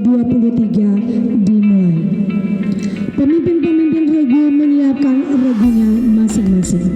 2023 dimulai. Pemimpin-pemimpin regu menyiapkan regunya masing-masing.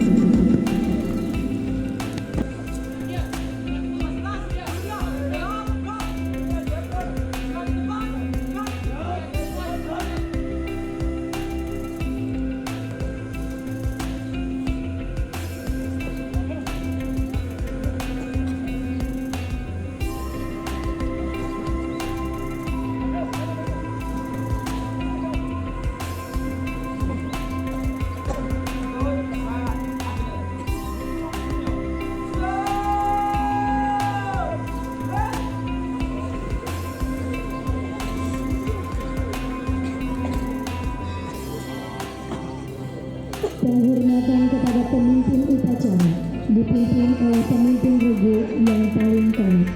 Penghormatan kepada pemimpin upacara dipimpin oleh pemimpin regu yang paling kanan.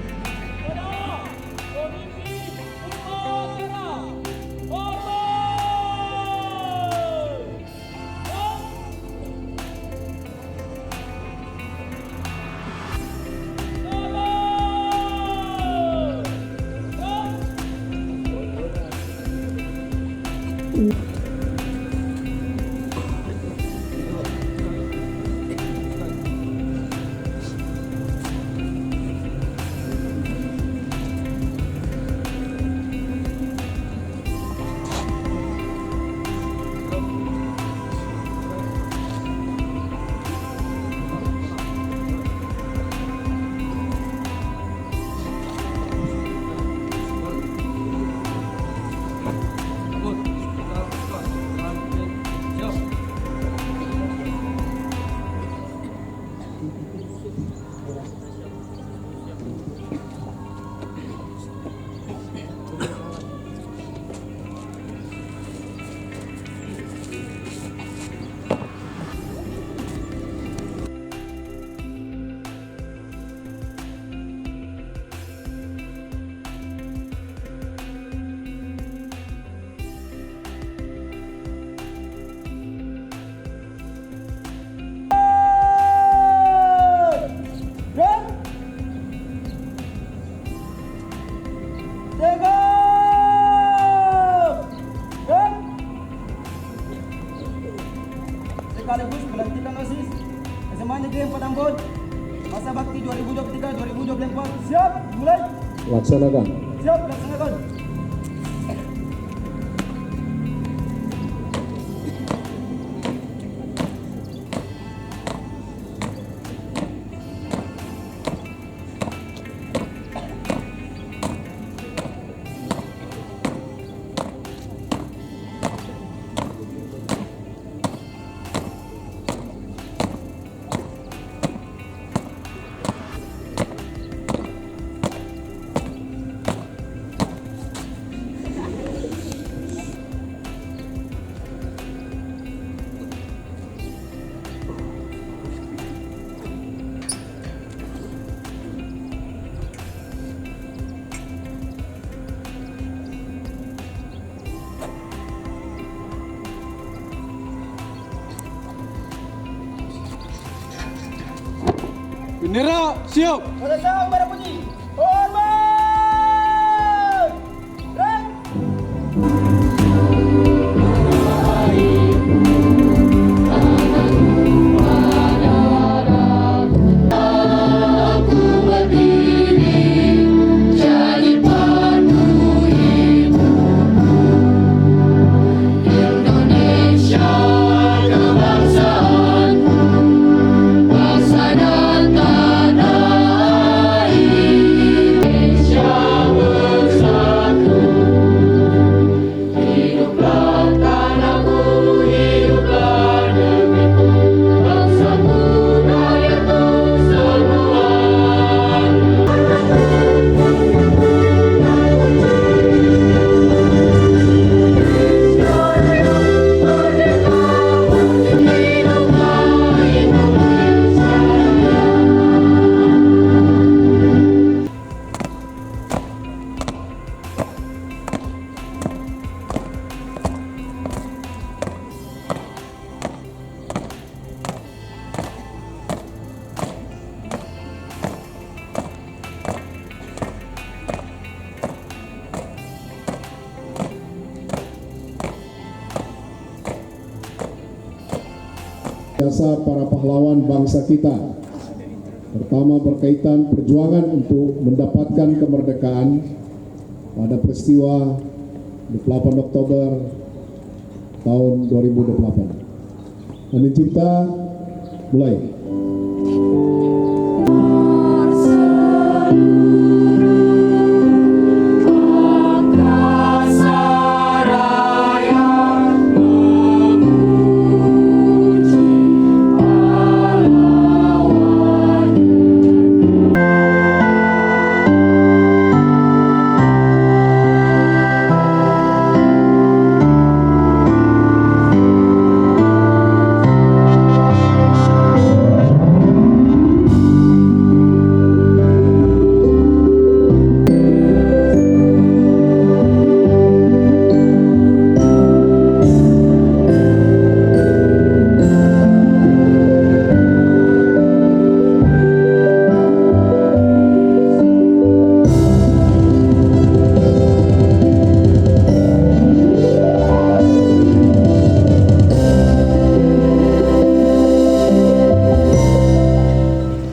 Sekaligus pelantikan OSIS SMA Negeri 4 Ambon masa bakti 2023-2024. Siap, mulai. Laksanakan. Siap, laksanakan. Bendera siap. Pada saat pada bunyi. Hormat. Rem. jasa para pahlawan bangsa kita. Pertama berkaitan perjuangan untuk mendapatkan kemerdekaan pada peristiwa 28 Oktober tahun 2028. Hening Cipta, mulai.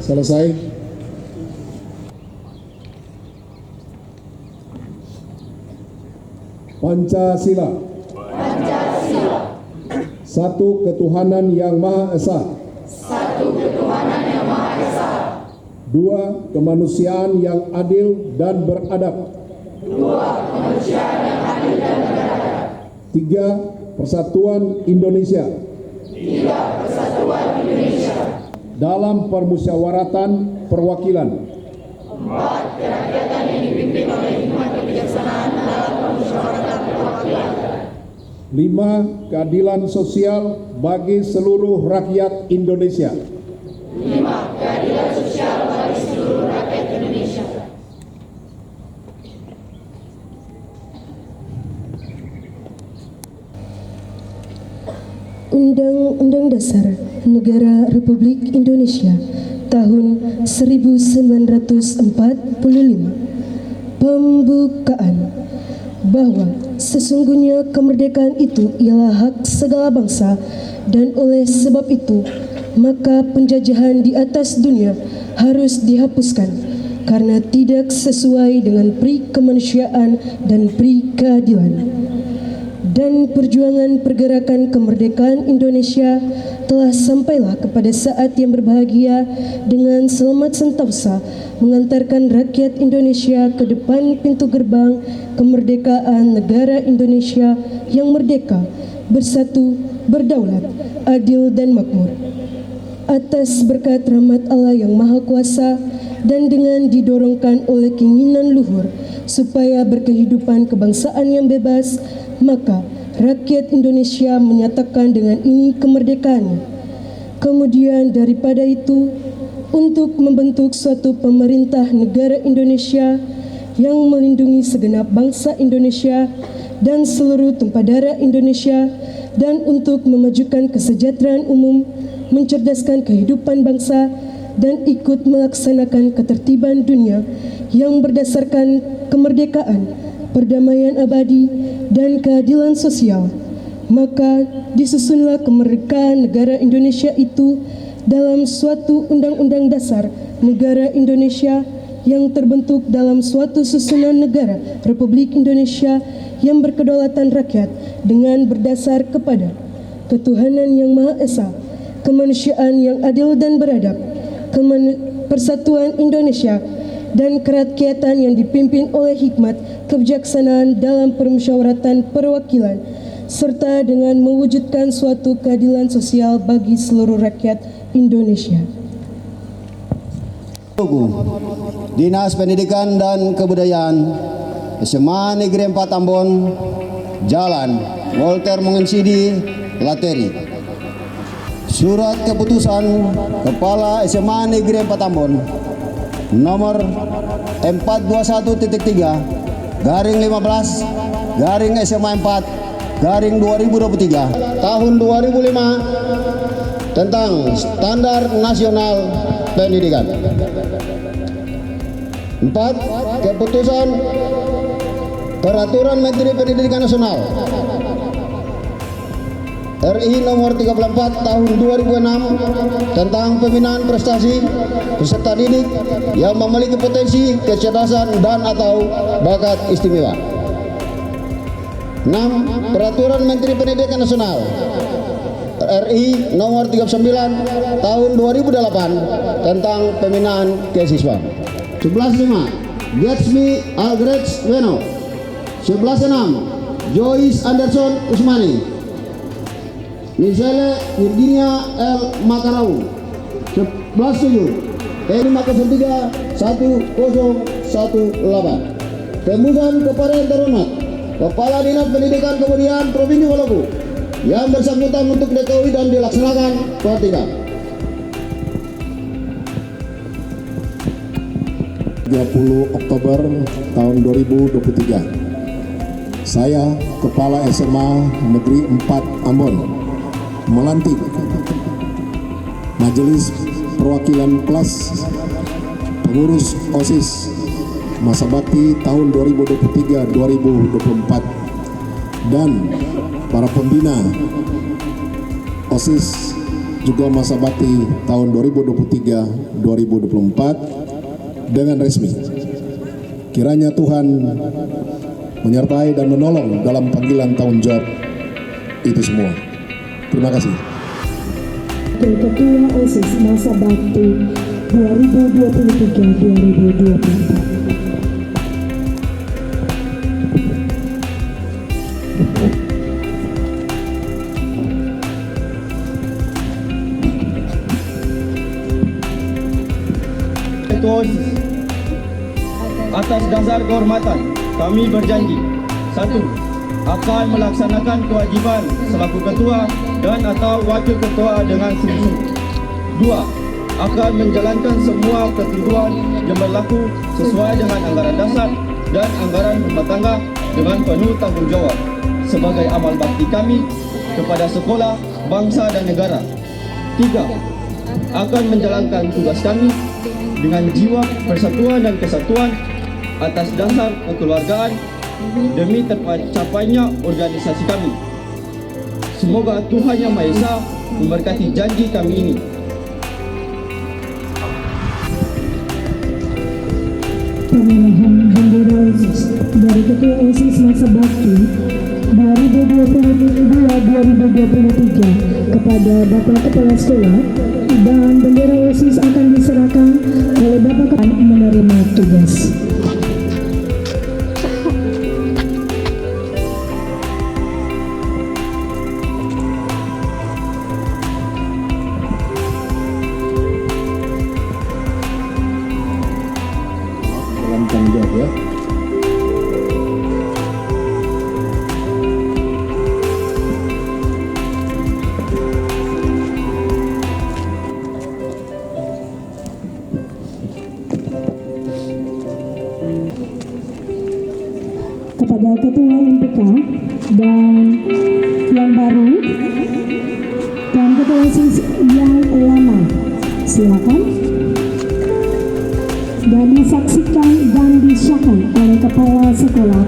Selesai. Pancasila. Satu ketuhanan yang Maha Esa. Dua, kemanusiaan yang adil dan beradab. Tiga, persatuan Indonesia. Dalam permusyawaratan perwakilan. 4. Kerakyatan yang dipimpin oleh hikmat kebijaksanaan dalam permusyawaratan perwakilan. 5. Keadilan sosial bagi seluruh rakyat Indonesia. 5. Keadilan sosial bagi seluruh rakyat Indonesia. Undang-Undang Dasar Negara Republik Indonesia tahun 1945. Pembukaan bahwa sesungguhnya kemerdekaan itu ialah hak segala bangsa, dan oleh sebab itu maka penjajahan di atas dunia harus dihapuskan karena tidak sesuai dengan pri kemanusiaan dan pri keadilan. Dan perjuangan pergerakan kemerdekaan Indonesia telah sampailah kepada saat yang berbahagia dengan selamat sentosa mengantarkan rakyat Indonesia ke depan pintu gerbang kemerdekaan negara Indonesia yang merdeka, bersatu, berdaulat, adil dan makmur. Atas berkat rahmat Allah yang Maha Kuasa dan dengan didorongkan oleh keinginan luhur supaya berkehidupan kebangsaan yang bebas, maka rakyat Indonesia menyatakan dengan ini kemerdekaannya. Kemudian daripada itu, untuk membentuk suatu pemerintah negara Indonesia yang melindungi segenap bangsa Indonesia dan seluruh tumpah darah Indonesia, dan untuk memajukan kesejahteraan umum, mencerdaskan kehidupan bangsa, dan ikut melaksanakan ketertiban dunia yang berdasarkan kemerdekaan, perdamaian abadi, dan keadilan sosial, maka disusunlah kemerdekaan negara Indonesia itu dalam suatu undang-undang dasar negara Indonesia yang terbentuk dalam suatu susunan negara Republik Indonesia yang berkedaulatan rakyat dengan berdasar kepada ketuhanan yang Maha Esa, kemanusiaan yang adil dan beradab, persatuan Indonesia, dan kerakyatan yang dipimpin oleh hikmat kebijaksanaan dalam permusyawaratan perwakilan, serta dengan mewujudkan suatu keadilan sosial bagi seluruh rakyat Indonesia. Dinas Pendidikan dan Kebudayaan SMA Negeri 4 Ambon, Jalan Walter Mengensidi, Lateri. Surat keputusan Kepala SMA Negeri 4 Ambon nomor 421-15/15/SMA 4/2023 tahun 2005 tentang Standar Nasional Pendidikan. 4. Keputusan Peraturan Menteri Pendidikan Nasional RI nomor 34 tahun 2006 tentang pembinaan prestasi peserta didik yang memiliki potensi, kecerdasan dan atau bakat istimewa. 6. Peraturan Menteri Pendidikan Nasional RI nomor 39 tahun 2008 tentang pembinaan kehasiswaan. 11.5 Gatsby Albrecht Weno. 11.6 Joyce Anderson Usmani. Michelle Virginia L. Makarau. 11.7 T503 1018. Tembusan kepada yang terhormat Kepala Dinas Pendidikan Kebudayaan Provinsi Maluku yang bersangkutan untuk diketahui dan dilaksanakan perhatikan. 30 Oktober tahun 2023. Saya, Kepala SMA Negeri 4 Ambon, melantik Majelis Perwakilan Kelas Pengurus OSIS Masa Bakti tahun 2023-2024 dan para pembina OSIS juga Masa Bakti tahun 2023-2024 dengan resmi. Kiranya Tuhan menyertai dan menolong dalam panggilan tanggung jawab itu semua. Terima kasih. Ketua OSIS Masa Bakti 2023-2024. Ketua OSIS, atas dasar kehormatan kami berjanji: 1. Akan melaksanakan kewajiban selaku ketua dan atau wakil ketua dengan sungguh-sungguh. 2. Akan menjalankan semua ketentuan yang berlaku sesuai dengan anggaran dasar dan anggaran rumah tangga dengan penuh tanggung jawab sebagai amal bakti kami kepada sekolah, bangsa dan negara. 3. Akan menjalankan tugas kami dengan jiwa persatuan dan kesatuan atas dasar kekeluargaan demi tercapainya organisasi kami. Semoga Tuhan Yang Maha Esa memberkati janji kami ini. Pemilihan bendera OSIS dari Ketua OSIS Masa Bakti 2022-2023 kepada Bapak Kepala Sekolah, dan bendera OSIS akan diserahkan oleh Bapak menerima tugas. Dalam tanggung jawab ya. Kepada Ketua MPK dan yang baru dan Ketua OSIS yang lama, silakan. Dan disaksikan dan disahkan oleh Kepala Sekolah.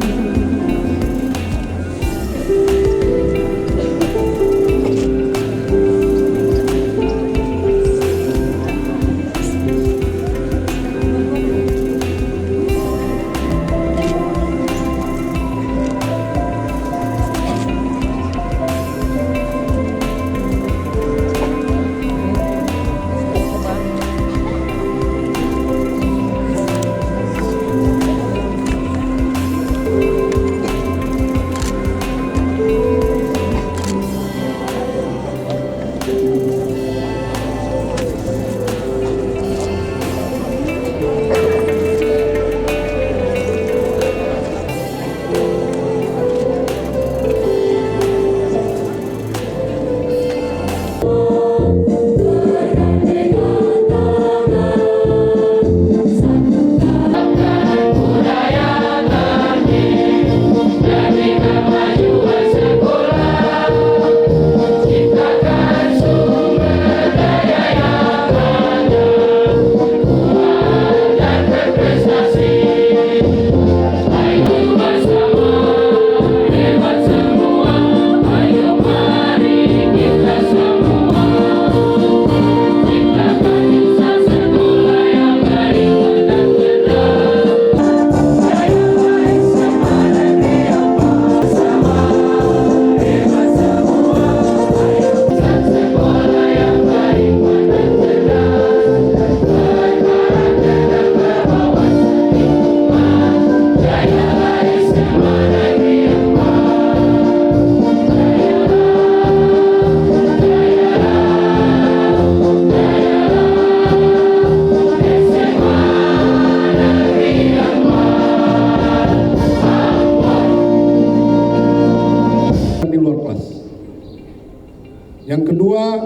Yang kedua,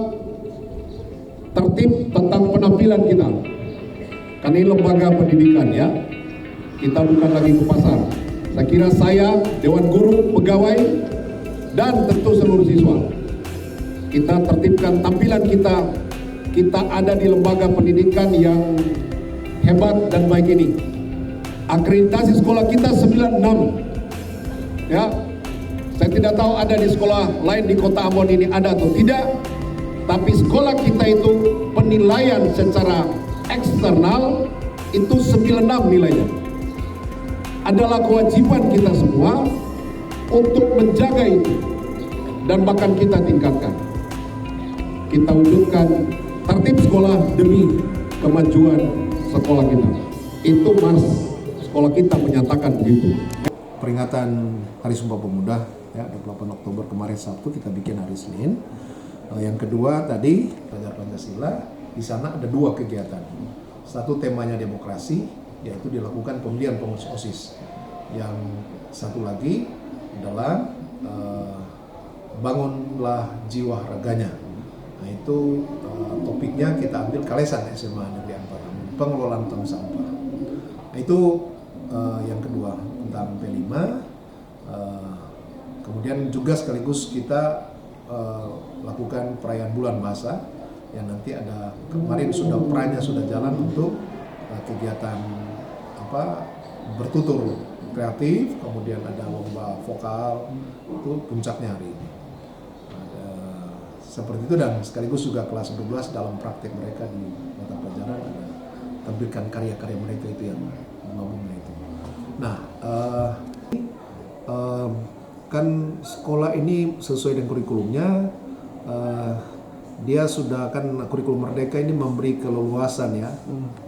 tertib tentang penampilan kita. Karena ini lembaga pendidikan ya. Kita bukan lagi ke pasar. Saya kira saya, Dewan Guru, pegawai, dan tentu seluruh siswa. Kita tertibkan tampilan kita. Kita ada di lembaga pendidikan yang hebat dan baik ini. Akreditasi sekolah kita 96. Ya, saya tidak tahu ada di sekolah lain di Kota Ambon ini ada atau tidak. Tapi sekolah kita itu penilaian secara eksternal itu 96 nilainya. Adalah kewajiban kita semua untuk menjaga itu dan bahkan kita tingkatkan. Kita wujudkan tertib sekolah demi kemajuan sekolah kita. Itu Mas sekolah kita menyatakan begitu. Peringatan Hari Sumpah Pemuda ya 28 Oktober kemarin Sabtu kita bikin hari Senin. Yang kedua tadi Pelajar Pancasila, di sana ada 2 kegiatan. Satu temanya demokrasi, yaitu dilakukan pemilihan pengurus OSIS. Yang satu lagi adalah bangunlah jiwa raganya. Nah itu topiknya kita ambil Kalesan SMA Negeri Ampara, pengelolaan tong sampah. Nah, itu yang kedua tentang P5. Kemudian juga sekaligus kita lakukan perayaan bulan bahasa yang nanti ada kemarin peranya sudah jalan untuk kegiatan bertutur kreatif, kemudian ada lomba vokal, itu puncaknya hari ini. Seperti itu dan sekaligus juga kelas 12 dalam praktek mereka di mata pelajaran ada tampilkan karya-karya mereka itu yang ngomongnya itu. Nah, kan sekolah ini sesuai dengan kurikulumnya, dia sudah kan kurikulum Merdeka ini memberi keleluasan ya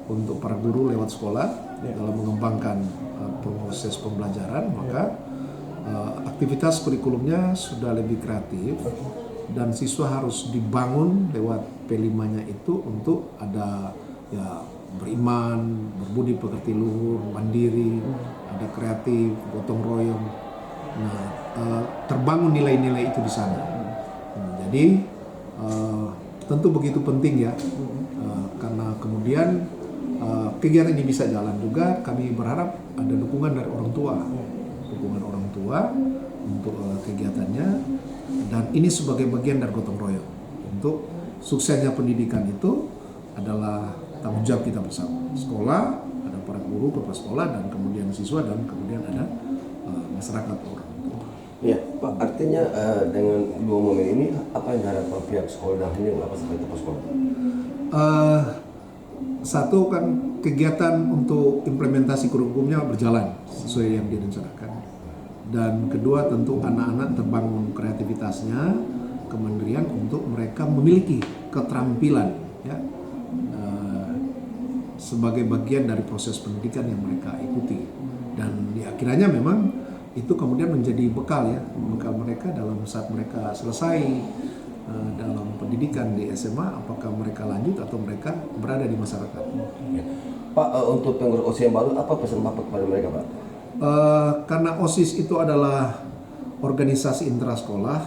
untuk para guru lewat sekolah dalam mengembangkan proses pembelajaran, maka aktivitas kurikulumnya sudah lebih kreatif dan siswa harus dibangun lewat P5-nya itu untuk ada ya beriman, berbudi pekerti luhur, mandiri, ada kreatif, gotong royong. Nah, terbangun nilai-nilai itu di sana. Jadi tentu begitu penting ya, karena kemudian kegiatan ini bisa jalan juga. Kami berharap ada dukungan dari orang tua untuk kegiatannya, dan ini sebagai bagian dari gotong royong untuk suksesnya pendidikan itu adalah tanggung jawab kita bersama. Sekolah, ada para guru, kepala sekolah, dan kemudian siswa, dan kemudian ada masyarakat orang tua. Ya, Pak, artinya dengan 2 momen ini apa yang diharapkan pihak sekolah dan ini apa sebagai tempat sekolah? Satu kan kegiatan untuk implementasi kurikulumnya berjalan sesuai yang direncanakan, dan kedua tentu anak-anak terbangun kreativitasnya, kemandirian untuk mereka memiliki keterampilan ya sebagai bagian dari proses pendidikan yang mereka ikuti, dan di akhirnya memang itu kemudian menjadi bekal mereka dalam saat mereka selesai dalam pendidikan di SMA, apakah mereka lanjut atau mereka berada di masyarakat. Ya. Pak, untuk pengurus OSIS yang baru, apa pesan Bapak kepada mereka, Pak? Karena OSIS itu adalah organisasi intrasekolah,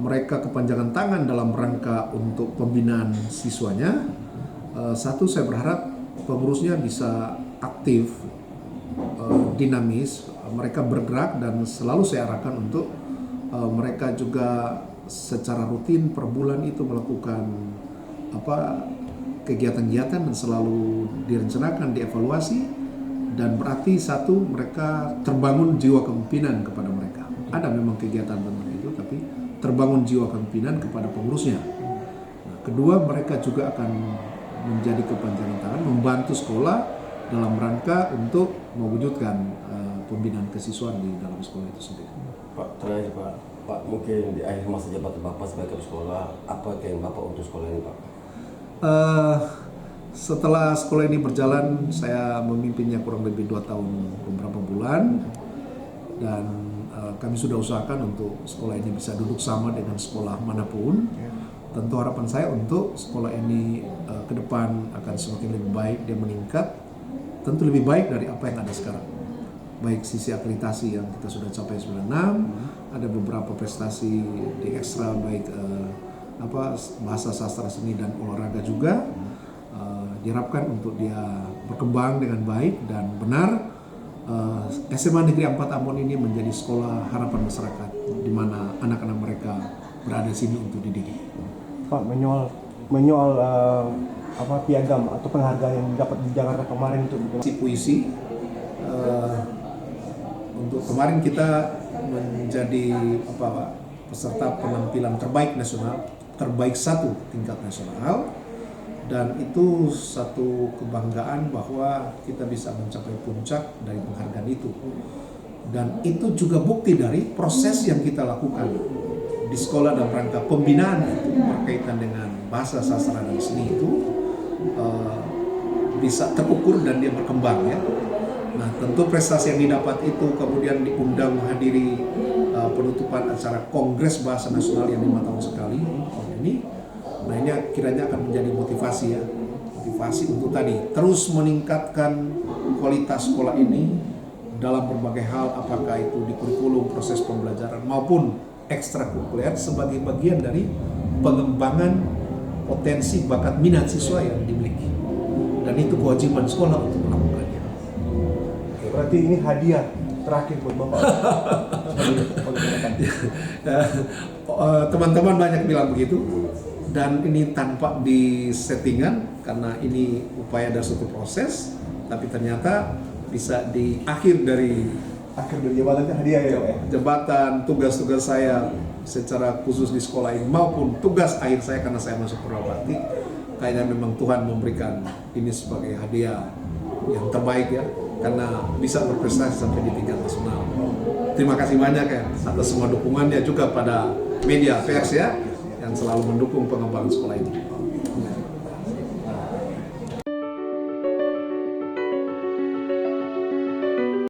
mereka kepanjangan tangan dalam rangka untuk pembinaan siswanya. Satu, saya berharap pengurusnya bisa aktif, dinamis, mereka bergerak, dan selalu saya arahkan untuk mereka juga secara rutin per bulan itu melakukan kegiatan-kegiatan dan selalu direncanakan, dievaluasi, dan berarti satu, mereka terbangun jiwa kepemimpinan kepada mereka. Ada memang kegiatan tentang itu, tapi terbangun jiwa kepemimpinan kepada pengurusnya. Nah, kedua, mereka juga akan menjadi kepanjangan tangan, membantu sekolah dalam rangka untuk mewujudkan pembinaan kesiswaan di dalam sekolah itu sendiri. Pak, terakhir Pak, mungkin di akhir masa jabatan Bapak sebagai kepala sekolah, apa keinginan Bapak untuk sekolah ini, Pak? Setelah sekolah ini berjalan, saya memimpinnya kurang lebih 2 tahun beberapa bulan, dan kami sudah usahakan untuk sekolah ini bisa duduk sama dengan sekolah manapun. Tentu harapan saya untuk sekolah ini ke depan akan semakin lebih baik, dia meningkat, tentu lebih baik dari apa yang ada sekarang. Baik sisi akreditasi yang kita sudah capai 96, ada beberapa prestasi di ekstra, baik bahasa sastra seni dan olahraga juga diharapkan untuk dia berkembang dengan baik dan benar. SMA Negeri 4 Ambon ini menjadi sekolah harapan masyarakat di mana anak-anak mereka berada di sini untuk dididik. Pak, menyoal piagam atau penghargaan yang dapat di Jakarta kemarin untuk puisi. Untuk kemarin kita menjadi peserta penampilan terbaik nasional, terbaik 1 tingkat nasional, dan itu satu kebanggaan bahwa kita bisa mencapai puncak dari penghargaan itu. Dan itu juga bukti dari proses yang kita lakukan di sekolah dalam rangka pembinaan itu berkaitan dengan bahasa sastra dan seni itu bisa terukur dan dia berkembang ya. Nah, tentu prestasi yang didapat itu kemudian diundang menghadiri penutupan acara Kongres Bahasa Nasional yang 5 tahun sekali tahun ini. Nah, ini kiranya akan menjadi motivasi ya, motivasi untuk tadi terus meningkatkan kualitas sekolah ini dalam berbagai hal, apakah itu di kurikulum, proses pembelajaran maupun ekstrakurikuler sebagai bagian dari pengembangan potensi bakat minat siswa yang dimiliki. Dan itu kewajiban sekolah untuk melakukannya. Berarti ini hadiah terakhir buat Bapak. Teman-teman banyak bilang begitu. Dan ini tanpa disettingan karena ini upaya dari suatu proses, tapi ternyata bisa di akhir dari jabatan hadiah ya Pak ya? Jabatan, tugas-tugas saya secara khusus di sekolah ini maupun tugas akhir saya karena saya masuk Purwabakti, kayaknya memang Tuhan memberikan ini sebagai hadiah yang terbaik ya, karena bisa berprestasi sampai di tingkat nasional. Terima kasih banyak ya atas semua dukungannya juga pada media pers ya, yang selalu mendukung pengembangan sekolah ini.